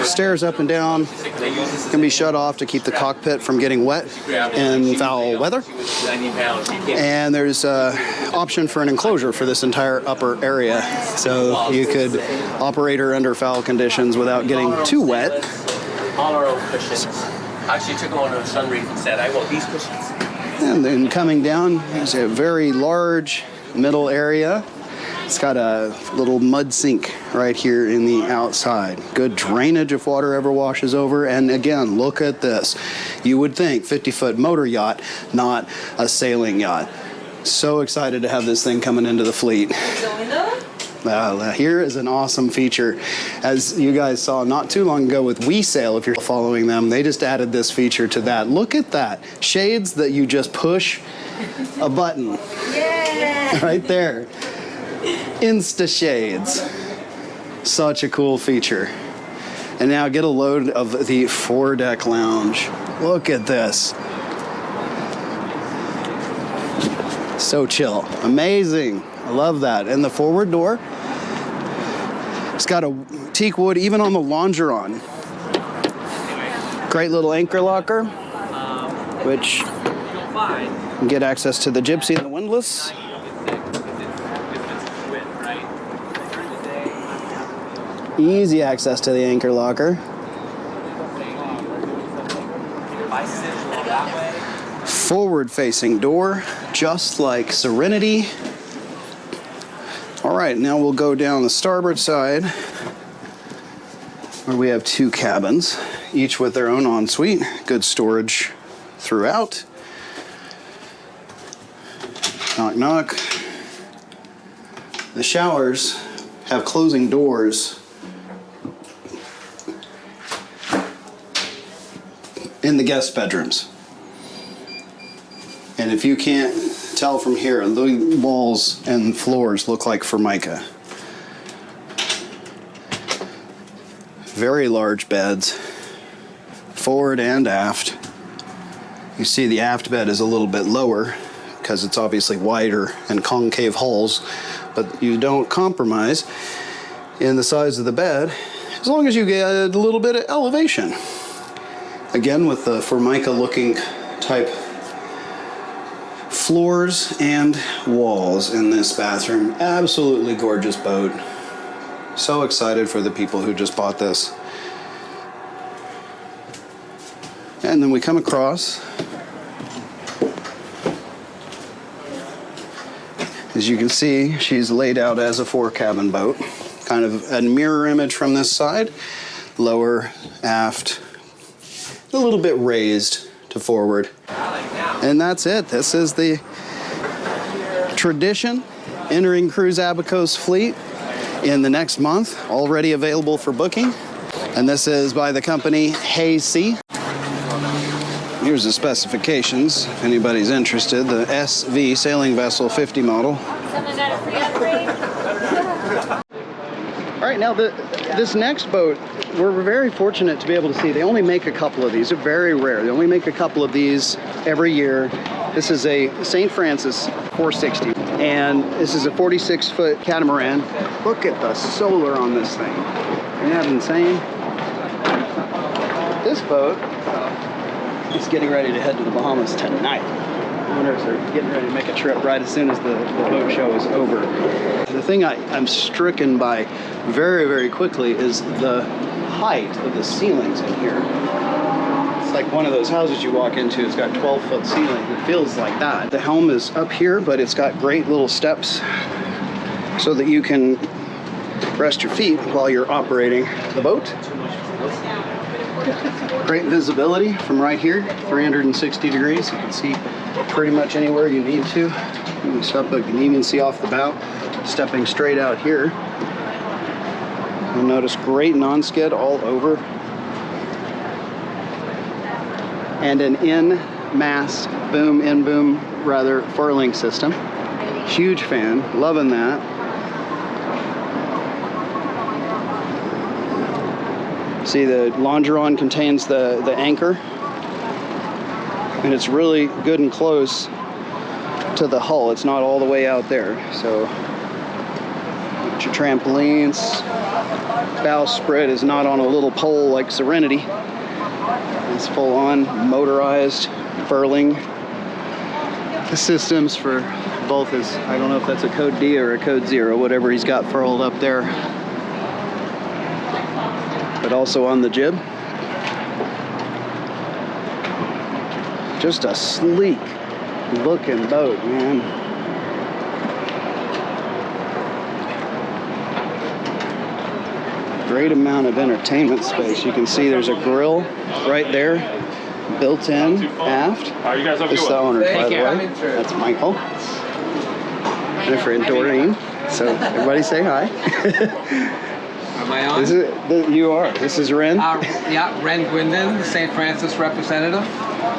Stairs up and down can be shut off to keep the cockpit from getting wet in foul weather. And there's an option for an enclosure for this entire upper area, so you could operate her under foul conditions without getting too wet. all our own cushions. I actually took them on a sunroof and said, I want these cushions. And then coming down, there's a very large middle area. It's got a little mud sink right here in the outside. Good drainage if water ever washes over. And again, look at this. You would think 50-foot motor yacht, not a sailing yacht. So excited to have this thing coming into the fleet. Here is an awesome feature. As you guys saw not too long ago with We Sail, if you're following them, they just added this feature to that. Look at that. Shades that you just push a button. Yeah. Right there. Insta shades. Such a cool feature. And now get a load of the foredeck lounge. Look at this. So chill. Amazing. I love that. And the forward door, it's got a teak wood even on the longeron. Great little anchor locker, which you can get access to the gypsy and the windlass. Easy access to the anchor locker. Forward-facing door, just like Serenity. All right, now we'll go down the starboard side, where we have two cabins, each with their own ensuite. Good storage throughout. Knock, knock. The showers have closing doors in the guest bedrooms. And if you can't tell from here, the walls and floors look like Formica. Very large beds, forward and aft. You see the aft bed is a little bit lower because it's obviously wider and concave hulls, but you don't compromise in the size of the bed as long as you get a little bit of elevation. Again, with the Formica looking type floors and walls in this bathroom. Absolutely gorgeous boat. So excited for the people who just bought this. And then we come across, as you can see, she's laid out as a 4-cabin boat. Kind of a mirror image from this side. Lower, aft, a little bit raised to forward. And that's it. This is the Tradition entering Cruise Abaco's fleet in the next month, already available for booking. And this is by the company Haysea. Here's the specifications, if anybody's interested. The SV Sailing Vessel 50 model. All right, now this next boat, we're very fortunate to be able to see. They only make a couple of these. They're very rare. They only make a couple of these every year. This is a St. Francis 460, and this is a 46-foot catamaran. Look at the solar on this thing. Isn't that insane? This boat is getting ready to head to the Bahamas tonight. owners are getting ready to make a trip right as soon as the boat show is over. The thing I'm stricken by very, very quickly is the height of the ceilings in here. It's like one of those houses you walk into, it's got 12-foot ceiling. It feels like that. The helm is up here, but it's got great little steps so that you can rest your feet while you're operating the boat. Great visibility from right here, 360 degrees. You can see pretty much anywhere you need to. You can even see off the bow, stepping straight out here. You'll notice great non-skid all over. And an in-mast boom, in-boom, rather, furling system. Huge fan, loving that. See, the longeron contains the anchor, and it's really good and close to the hull. It's not all the way out there. So, got your trampolines. Bowsprit is not on a little pole like Serenity. It's full on motorized furling. The systems for both is, I don't know if that's a code D or a code 0, whatever he's got furled up there. But also on the jib. Just a sleek looking boat, man. Great amount of entertainment space. You can see there's a grill right there, built in aft. This is the owner, by the way. That's Michael. And a friend, Doreen. So everybody say hi. Am I on? You are. This is Ren? Yeah, Ren Gwendon, St. Francis representative.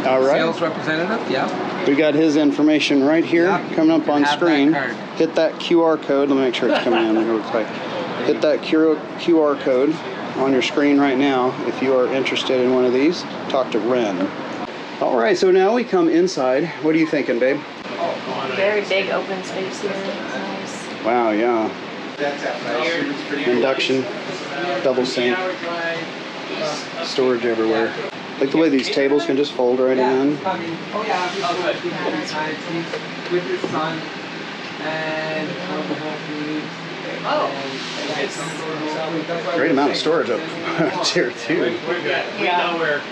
All right. Sales representative, yeah. We got his information right here, coming up on screen. Hit that QR code. Let me make sure it's coming in. It looks like. Hit that QR code on your screen right now if you are interested in one of these. Talk to Ren. All right, so now we come inside. What are you thinking, babe? Very big open space here. It's nice. Wow, yeah. Induction, double sink, storage everywhere. Like the way these tables can just fold right in. With his son and Great amount of storage up here too. Yeah.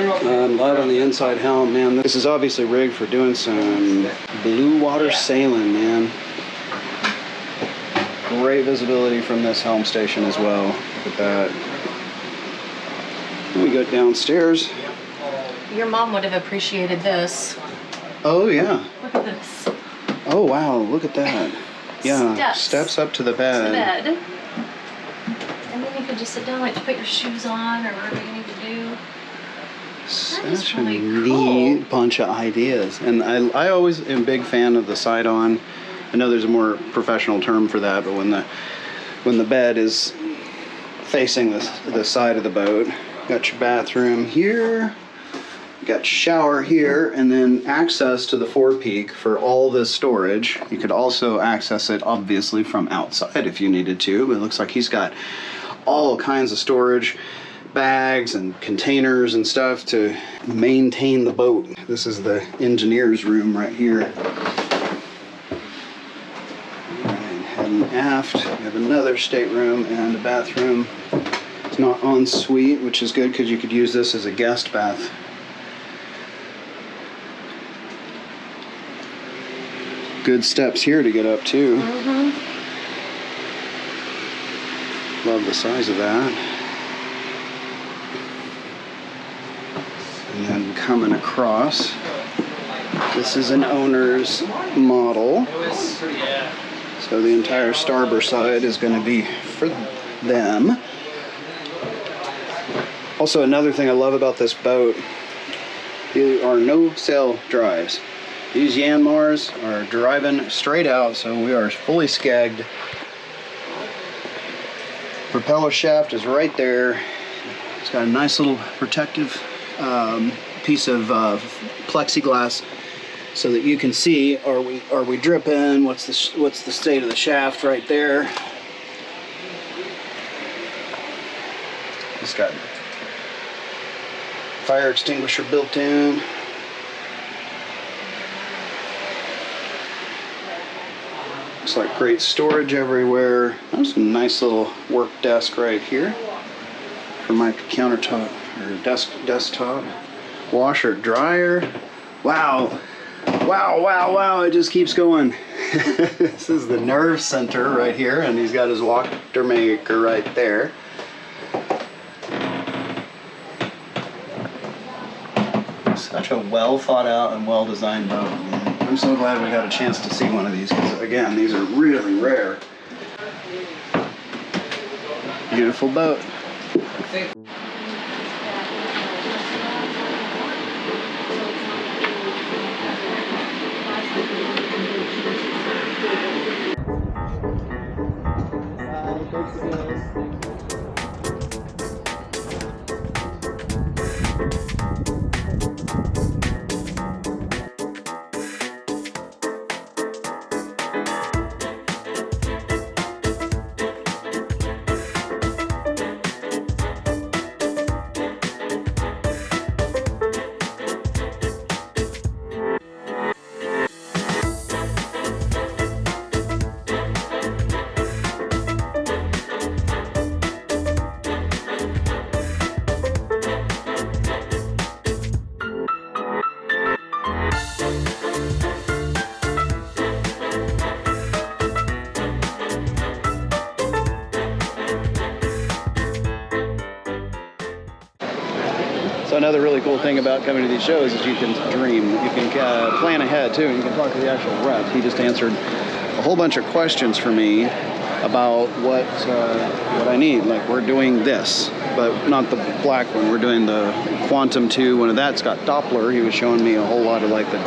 I'm loving the inside helm, man. This is obviously rigged for doing some blue water sailing, man. Great visibility from this helm station as well. Look at that. We go downstairs. Your mom would have appreciated this. Oh yeah. Look at this. Oh wow, look at that. Yeah, steps up to the bed. To the bed. And then you could just sit down, like put your shoes on or whatever you need to do. Such a neat bunch of ideas. And I always am a big fan of the side-on. I know there's a more professional term for that, but when the bed is facing the side of the boat, got your bathroom here, got your shower here, and then access to the forepeak for all this storage. You could also access it obviously from outside if you needed to, but it looks like he's got all kinds of storage, bags and containers and stuff to maintain the boat. This is the engineer's room right here. And heading aft, we have another stateroom and a bathroom. It's not en suite, which is good because you could use this as a guest bath. Good steps here to get up too. Love the size of that. And then coming across, this is an owner's model. So the entire starboard side is going to be for them. Also, another thing I love about this boat, there are no sail drives. These Yanmars are driving straight out, so we are fully skegged. Propeller shaft is right there. It's got a nice little protective piece of plexiglass so that you can see, are we dripping? What's the state of the shaft right there? It's got fire extinguisher built in. looks like great storage everywhere. There's a nice little work desk right here for my countertop or desktop. Washer, dryer. Wow. Wow, wow, wow, it just keeps going. This is the nerve center right here, and he's got his water maker right there. Such a well thought out and well designed boat. I'm so glad we got a chance to see one of these, because again, these are really rare. Beautiful boat. So another really cool thing about coming to these shows is you can dream. You can plan ahead too, and you can talk to the actual rep. He just answered a whole bunch of questions for me about what I need. Like, we're doing this, but not the black one. We're doing the Quantum 2. One of that's got Doppler. He was showing me a whole lot of like the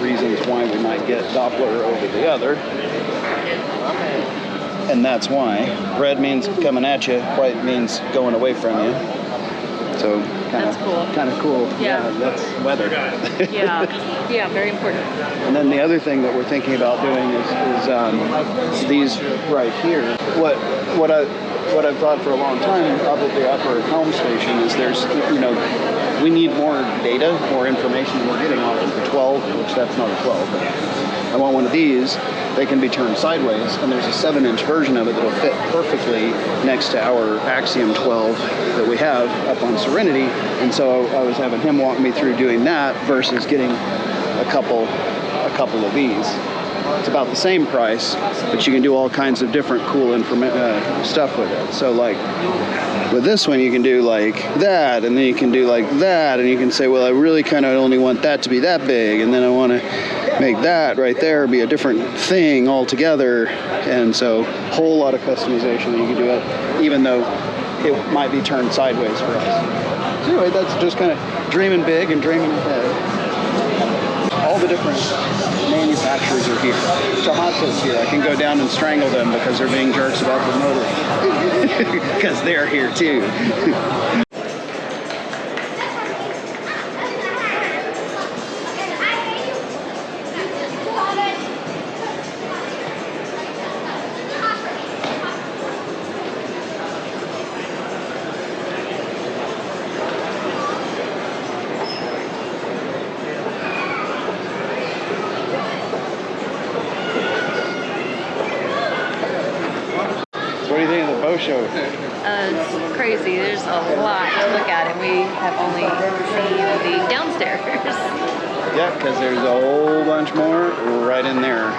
reasons why we might get Doppler over the other. And that's why. Red means coming at you, white means going away from you. So that's cool. Kind of cool. Yeah. That's weather. Yeah. Yeah, very important. And then the other thing that we're thinking about doing is these right here. What I've thought for a long time up at the upper helm station is we need more data, more information we're getting off of the 12, which that's not a 12, but I want one of these. They can be turned sideways, and there's a 7-inch version of it that'll fit perfectly next to our Axiom 12 that we have up on Serenity. And so I was having him walk me through doing that versus getting a couple of these. It's about the same price, but you can do all kinds of different cool stuff with it. So like with this one, you can do like that, and then you can do like that, and you can say, well, I really kind of only want that to be that big, and then I want to make that right there be a different thing altogether. And so whole lot of customization that you can do it, even though it might be turned sideways for us. So anyway, that's just kind of dreaming big and dreaming ahead. All the different manufacturers are here. Tohatsu's here. I can go down and strangle them because they're being jerks about the motor. Because they're here too. Show. It's crazy. There's a lot to look at, and we have only seen the downstairs. Yeah, because there's a whole bunch more right in there.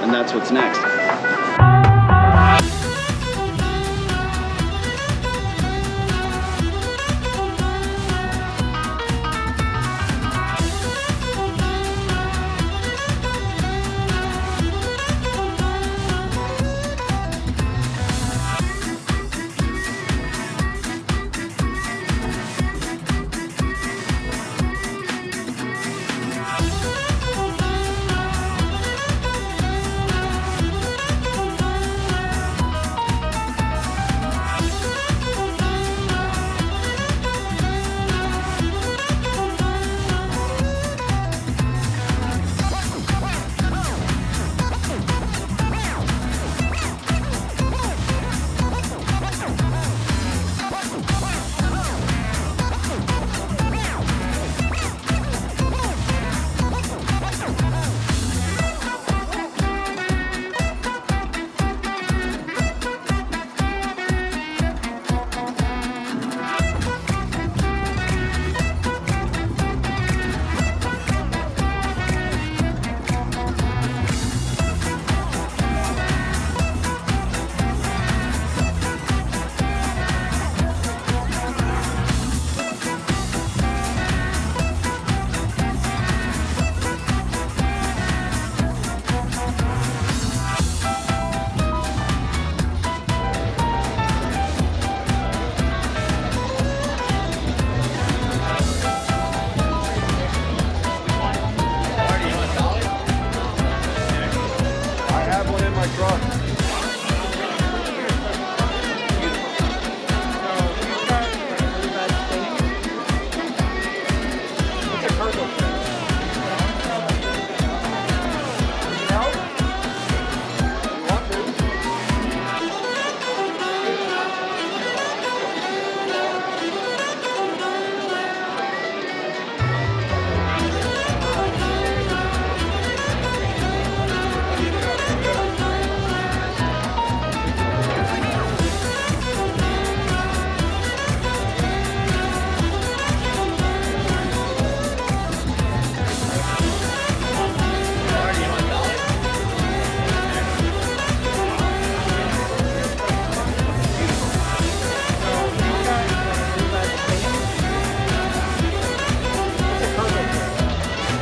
And that's what's next.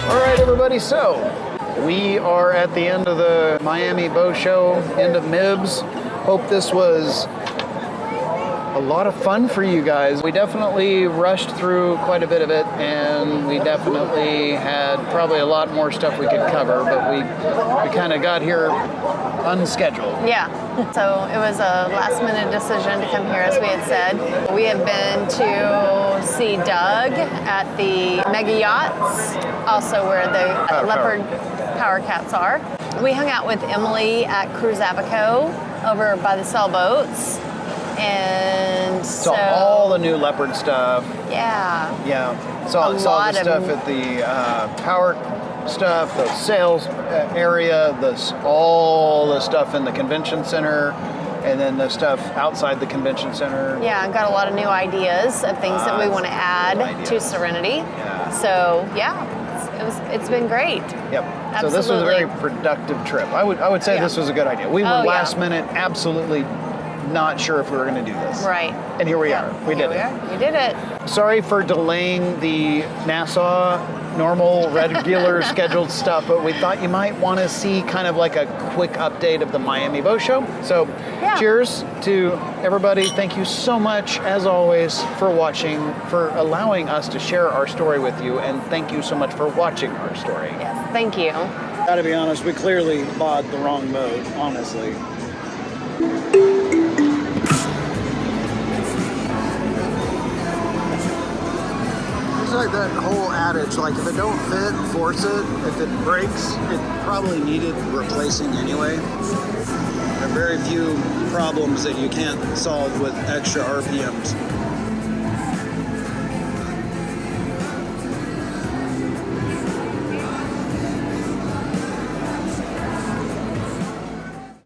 All right, everybody, so we are at the end of the Miami Boat Show, end of MIBS. Hope this was a lot of fun for you guys. We definitely rushed through quite a bit of it, and we definitely had probably a lot more stuff we could cover, but we kind of got here unscheduled. Yeah, so it was a last minute decision to come here, as we had said. We have been to see Doug at the Mega Yachts, also where the Leopard Power Cats are. We hung out with Emily at Cruise Abaco over by the sailboats. And saw all the new Leopard stuff. Yeah. Yeah. Saw the stuff at the power stuff, the sales area, all the stuff in the convention center, and then the stuff outside the convention center. Yeah, got a lot of new ideas of things that we want to add to Serenity. Yeah. So yeah, it's been great. Yep. Absolutely. So this was a very productive trip. I would say this was a good idea. We were last minute, absolutely not sure if we were going to do this. Right. And here we are. We did it. We did it. Sorry for delaying the Nassau normal, regular scheduled stuff, but we thought you might want to see kind of like a quick update of the Miami Boat Show. So cheers to everybody. Thank you so much, as always, for watching, for allowing us to share our story with you, and thank you so much for watching our story. Yes, thank you. Gotta be honest, we clearly bought the wrong boat, honestly. It's like that whole adage, like if it don't fit, force it. If it breaks, it probably needed replacing anyway. There are very few problems that you can't solve with extra RPMs.